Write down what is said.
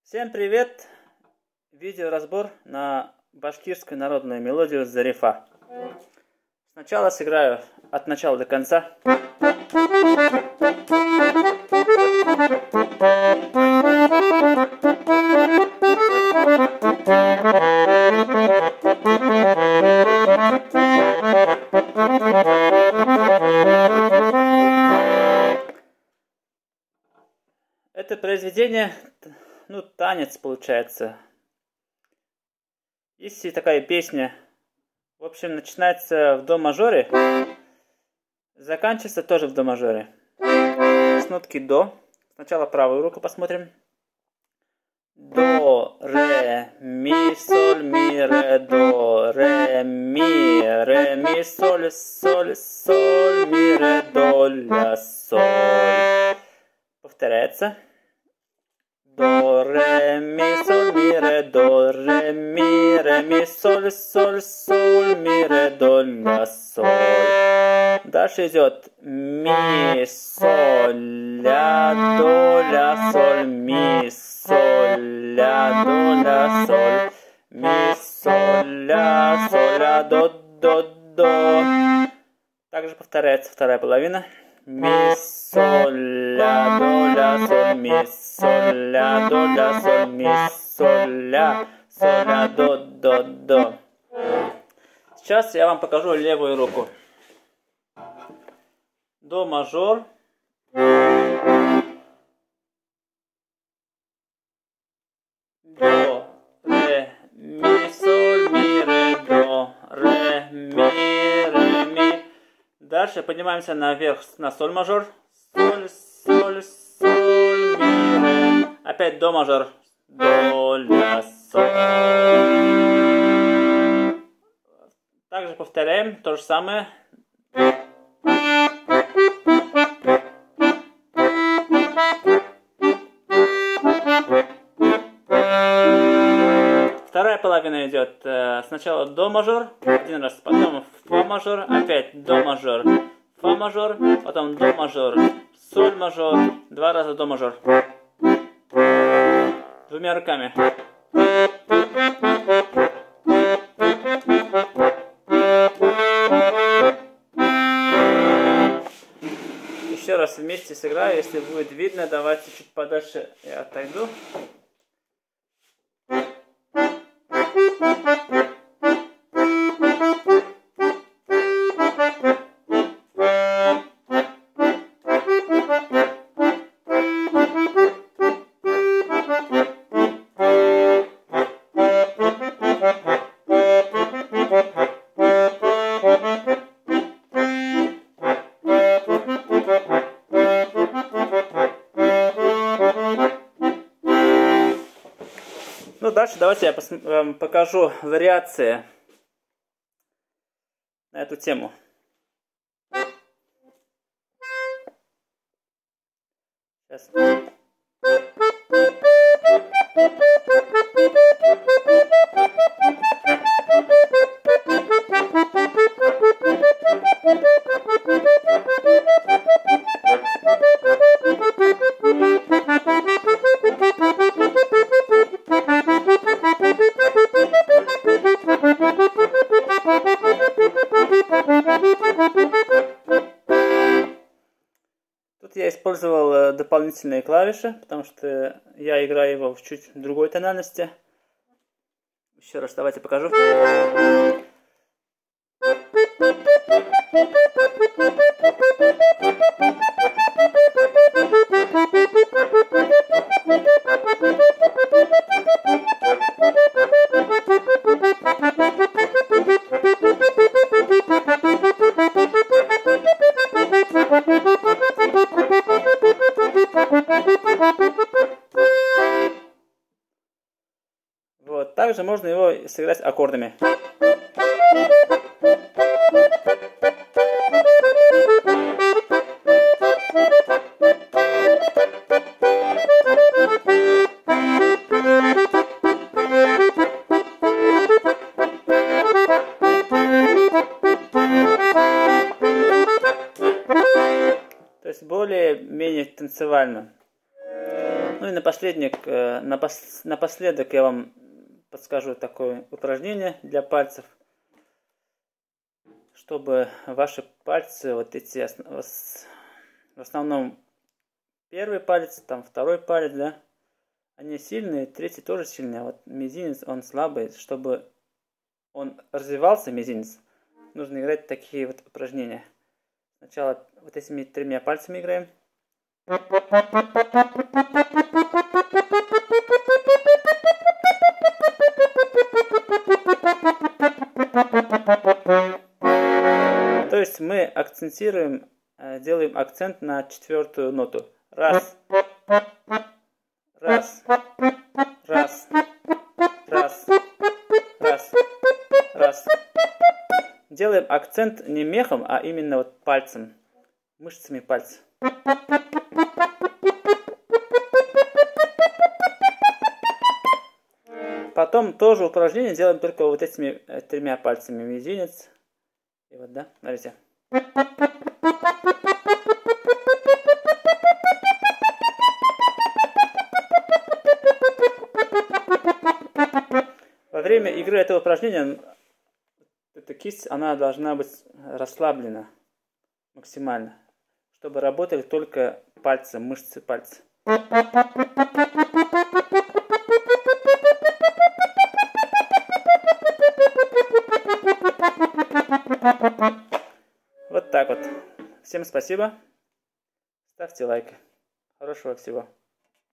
Всем привет! Видеоразбор на башкирскую народную мелодию Зарифа. Сначала сыграю от начала до конца. Это произведение, танец получается. Есть и такая песня. В общем, начинается в до мажоре, заканчивается тоже в до мажоре. С нотки до. Сначала правую руку посмотрим. До, ре, ми, соль, ми, ре, до, ре, ми, соль, соль, соль, ми, ре, до, ля, соль. Повторяется. До, ре, ми, соль, ми, ре, до, ре, ми, соль, соль, соль, ми, ре, до, ля, соль. Дальше идет ми, соль, ля, до, ля, соль, ми, соль, ля, до, ля, соль, ми, соль, ля, до, до. Также повторяется вторая половина. Ми, соль, ля, до, ля, соль, ми, соль, ля, до, ля, соль, ми, соль, ля, до, до. Сейчас я вам покажу левую руку. До мажор. До, ре, ми, соль, ми, ре, до, ре, ми. Дальше поднимаемся наверх на соль мажор. Соль, соль, соль, ми, ре. Опять до мажор. До, ля, соль. Также повторяем то же самое. Вторая половина идет сначала до мажор, один раз, потом фа мажор, опять до мажор, фа мажор, потом до мажор, соль мажор, два раза до мажор. Двумя руками. Еще раз вместе сыграю, если будет видно, давайте чуть подальше я отойду. Дальше давайте я вам покажу вариации на эту тему. Сейчас. Тут я использовал дополнительные клавиши, потому что я играю его в чуть другой тональности. Еще раз давайте покажу. Вот, также можно его сыграть аккордами. То есть более-менее танцевально. Ну и напоследок я вам подскажу такое упражнение для пальцев, чтобы ваши пальцы, вот эти, в основном первый палец, там второй палец, да, они сильные, третий тоже сильный, а вот мизинец, он слабый. Чтобы он развивался, мизинец, нужно играть такие вот упражнения. Сначала вот этими 3 пальцами играем. То есть мы акцентируем, делаем акцент на 4-ю ноту. Раз, раз, раз, раз, раз, раз. Делаем акцент не мехом, а именно вот пальцем, мышцами пальца. Потом тоже упражнение делаем только вот этими 3 пальцами. Мизинец. И вот, да, смотрите. Во время игры этого упражнения эта кисть, она должна быть расслаблена максимально, чтобы работали только пальцы, мышцы пальца. Вот так вот. Всем спасибо. Ставьте лайк. Хорошего всего.